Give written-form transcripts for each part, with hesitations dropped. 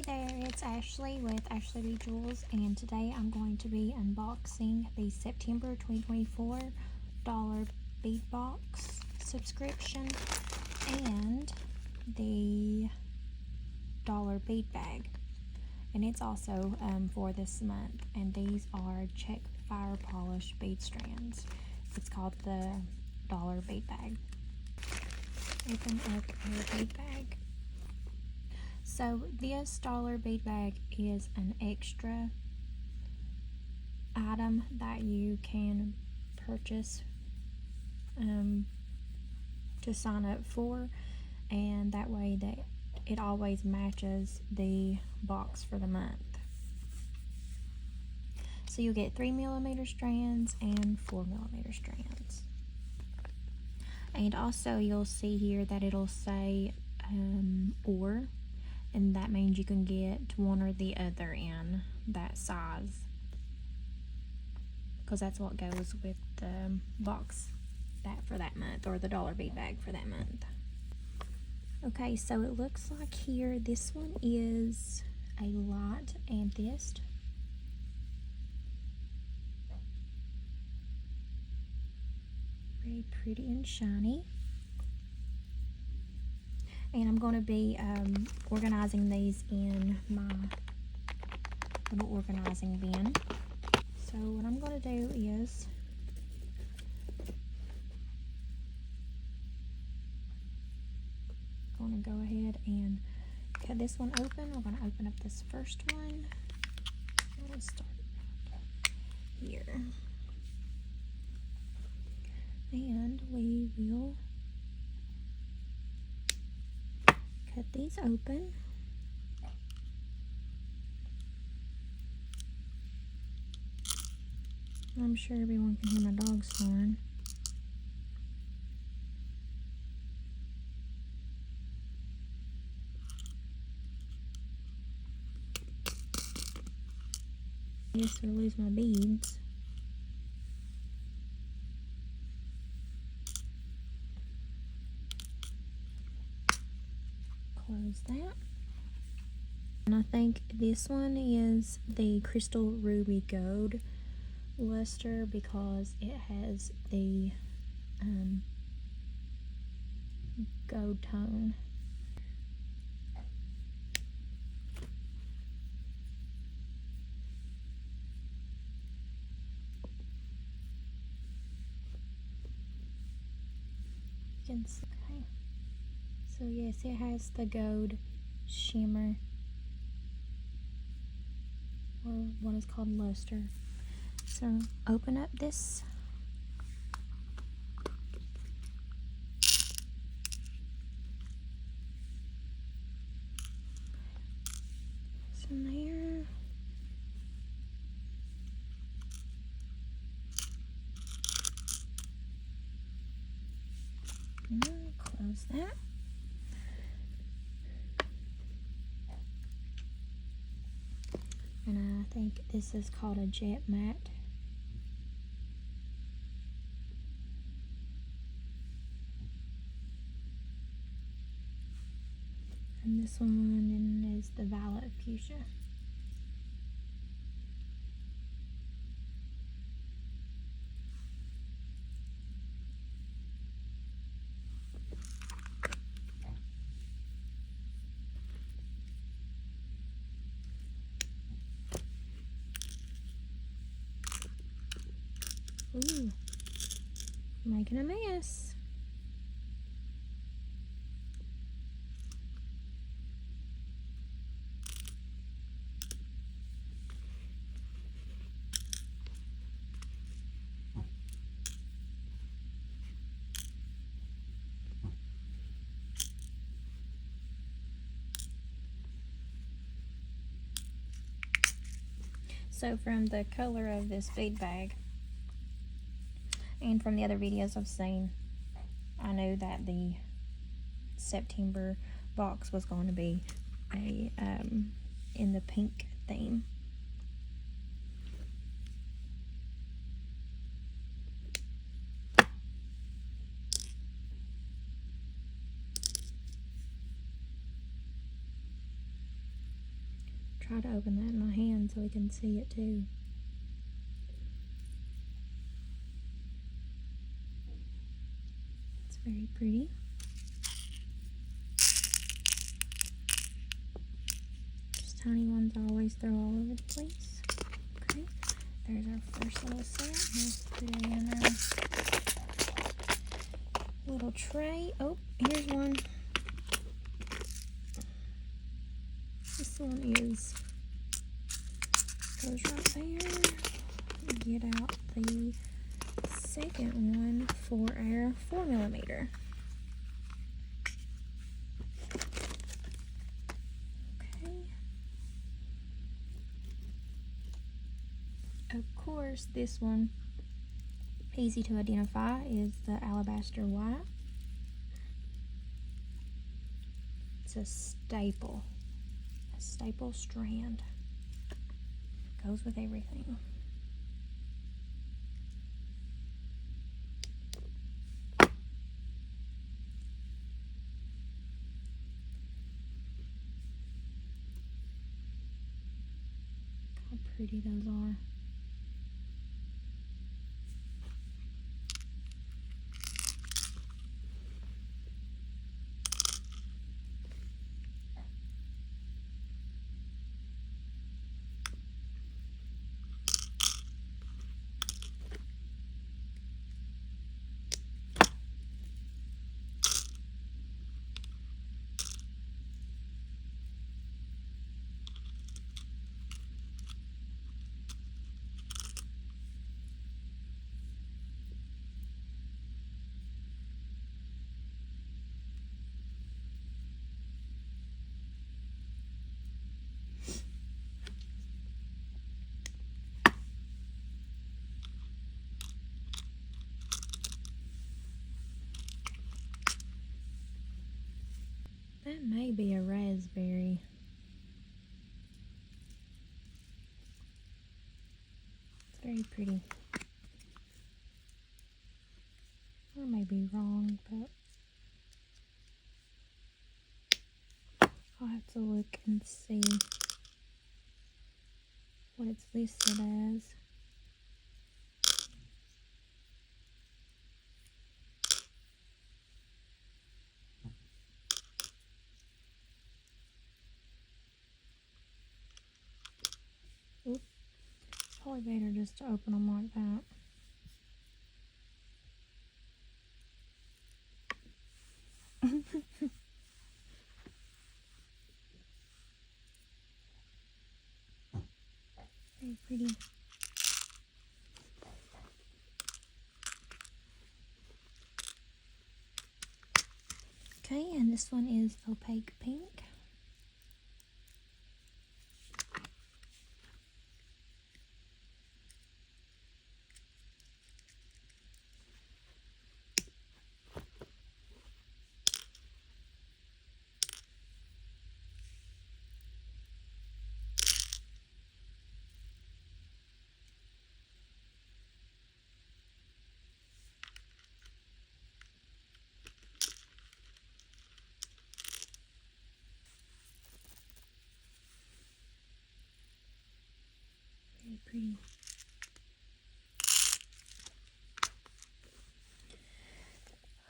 Hey there, it's Ashley with Ashley Bead Jewels, and today I'm going to be unboxing the September 2024 dollar bead box subscription and the dollar bead bag. And it's also for this month, and these are check fire polish bead strands. It's called the dollar bead bag. Open up your bead bag. So this dollar bead bag is an extra item that you can purchase to sign up for, and that way that it always matches the box for the month. So you'll get 3mm strands and 4mm strands. And also you'll see here that it'll say or, and that means you can get one or the other in that size, because that's what goes with the box for that month, or the dollar bead bag for that month. Okay, so it looks like here this one is a light amethyst. Very pretty and shiny. And I'm going to be organizing these in my little organizing bin. So what I'm going to do is going to go ahead and cut this one open. We're going to open up this first one. Let's start here. And we will cut these open. I'm sure everyone can hear my dog snoring. I guess I'll lose my beads. Close that. And I think this one is the crystal ruby gold luster, because it has the gold tone. You can see, okay. So yes, it has the gold shimmer, or what is called luster. So open up this. So there. And close that. And I think this is called a jet mat. And this one is the violet fuchsia. Ooh, making a mess. So from the color of this bead bag, and from the other videos I've seen, I knew that the September box was going to be a in the pink theme. try to open that in my hand so we can see it too. It's very pretty. Just tiny ones I always throw all over the place. Okay, there's our first little set. Let's put it in our little tray. Oh, here's one. This one goes right there. Get out the second one for our 4mm. Okay. Of course, this one, easy to identify, is the alabaster white. It's a staple strand. Goes with everything. How pretty those are. That may be a raspberry. It's very pretty. I may be wrong, but I'll have to look and see what it's listed as. Oops. Probably better just to open them like that. Very pretty. Okay, and this one is opaque pink. Very pretty.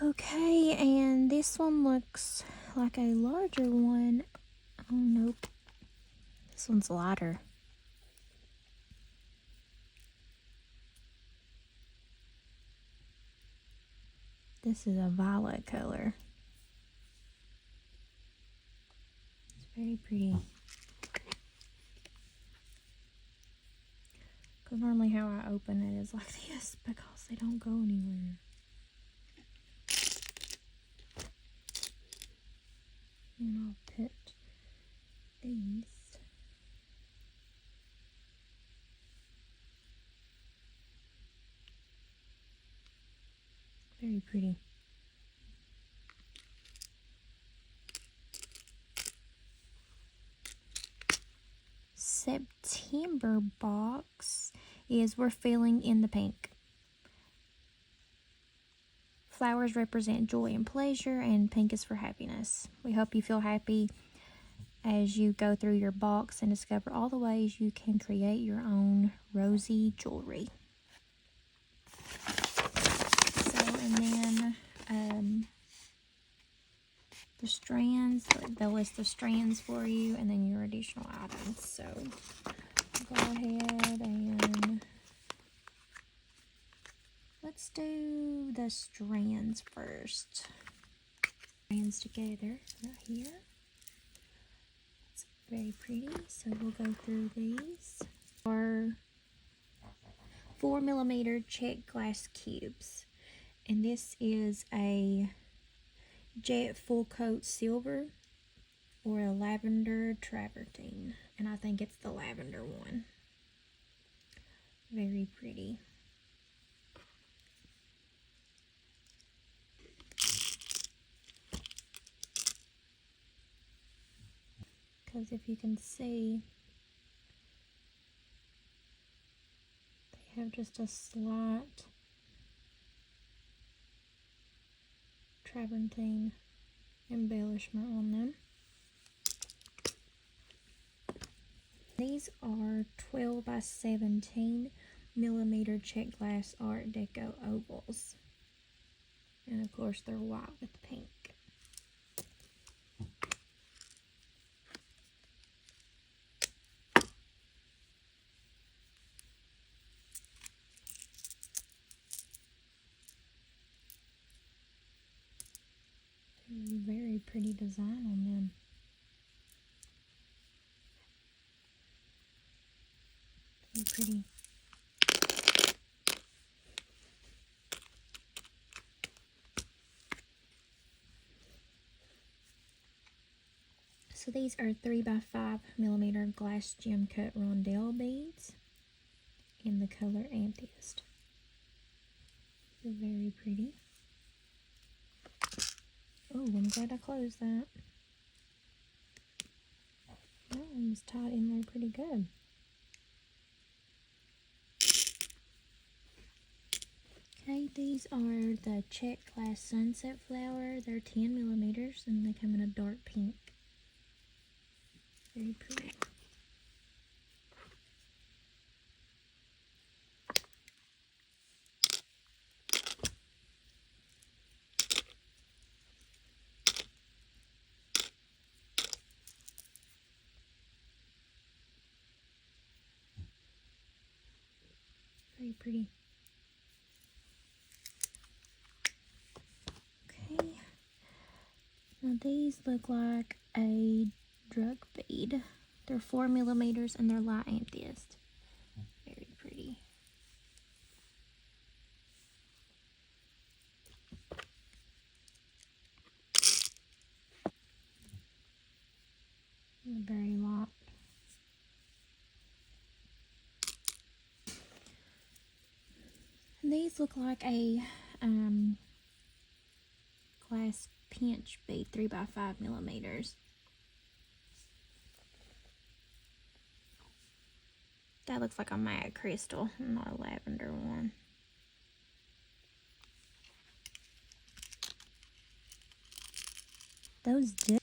Okay, and this one looks like a larger one. Oh, nope. This one's lighter. This is a violet color. It's very pretty. Because normally how I open it is like this because they don't go anywhere. And I'll put these. Very pretty. September box is We're Feeling in the Pink. Flowers represent joy and pleasure, and pink is for happiness. We hope you feel happy as you go through your box and discover all the ways you can create your own rosy jewelry. So, and then the strands, they'll list the strands for you, and then your additional items. So go ahead and let's do the strands first. Strands together right here. It's very pretty. So we'll go through these. Are 4mm check glass cubes, and this is a jet full coat silver or a lavender travertine, and I think it's the lavender one. Very pretty. Because if you can see, they have just a slight travertine embellishment on them. These are 12 by 17mm check glass Art Deco ovals. And of course they're white with pink. Very pretty design on them. Very pretty. So these are 3 by 5mm glass gem cut rondelle beads in the color Amethyst. They're very pretty. Oh, I'm glad I closed that. That one was tied in there pretty good. Okay, these are the check glass sunset flower. They're 10mm and they come in a dark pink. Very pretty. Very pretty. Okay. Now these look like a drug bead. They're 4mm and they're light amethyst. Very pretty. Very light. These look like a glass pinch bead, 3 by 5mm. That looks like a matte crystal, not a lavender one. Those did.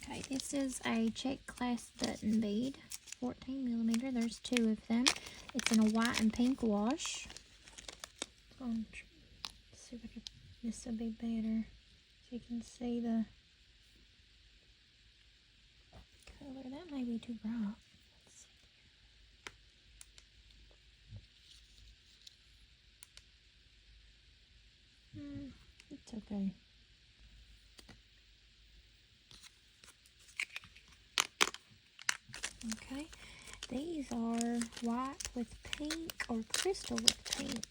Okay, this is a check glass button bead, 14mm. There's 2 of them. It's in a white and pink wash. Let's see if I can, this will be better so you can see the color. That may be too bright. Let's see here. It's okay. Okay, these are white with pink or crystal with pink.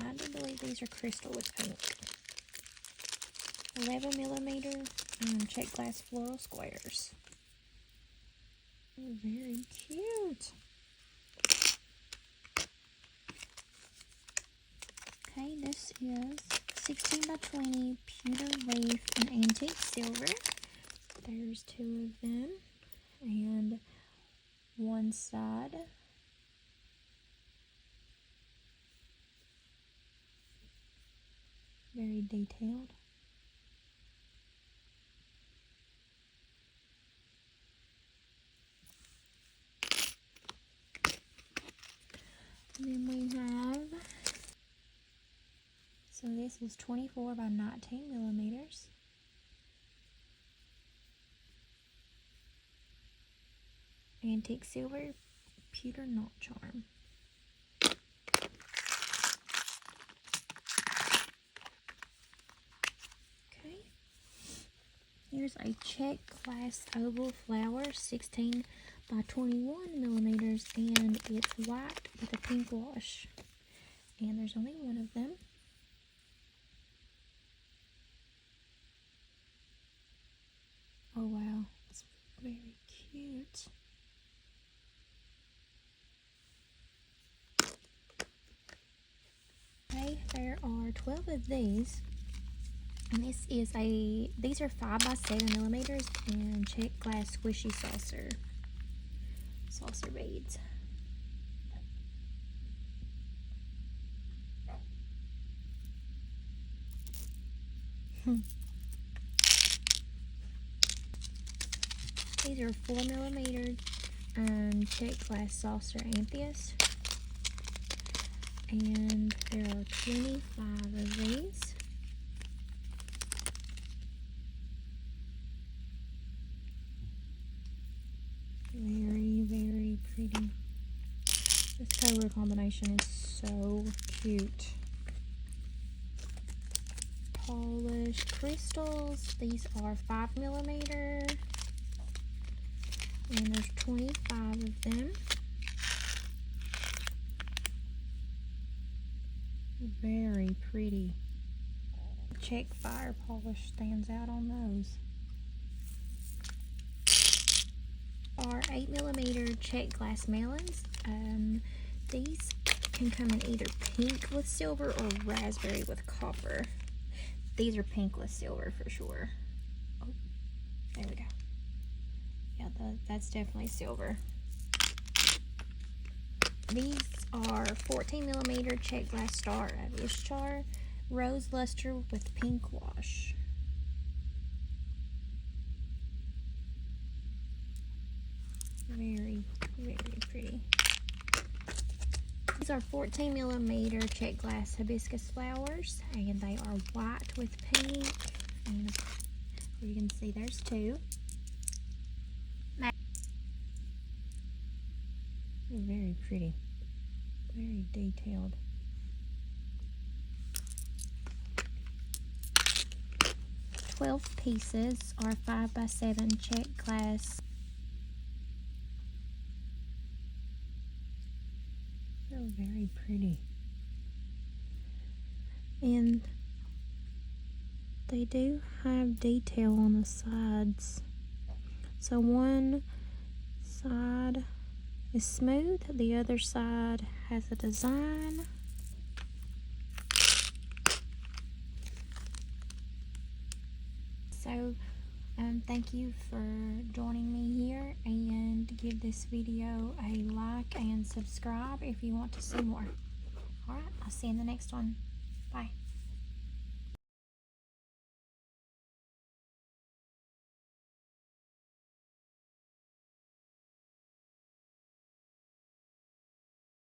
I do believe these are crystal with pink. 11mm check glass floral squares. Oh, very cute. Okay, this is 16 by 20 pewter leaf and antique silver. There's 2 of them, and one side. Very detailed. So this is 24 by 19 millimeters. Antique silver pewter knot charm. Okay. Here's a check glass oval flower, 16 by 21 millimeters, and it's white with a pink wash. And there's only one of them. Oh wow, it's very cute. Okay, there are 12 of these. And these are 5 by 7 millimeters and check glass squishy saucer beads. These are 4 millimeter check glass saucer amethyst. And there are 25 of these. Very, very pretty. This color combination is so cute. Polished crystals. These are 5 millimeter. And there's 25 of them. Very pretty. Check fire polish stands out on those. Are 8 millimeter check glass melons. These can come in either pink with silver or raspberry with copper. These are pink with silver for sure. Oh, there we go. Yeah, that's definitely silver. These are 14 millimeter check glass star of Ishtar, rose luster with pink wash. Very, very pretty. These are 14 millimeter check glass hibiscus flowers, and they are white with pink. And you can see there's two. They're very pretty, very detailed. "12 pieces are 5 by 7 check glass. They're very pretty. And they do have detail on the sides. So one side is smooth, the other side has a design. So thank you for joining me here, and give this video a like and subscribe if you want to see more. Alright, I'll see you in the next one. Bye.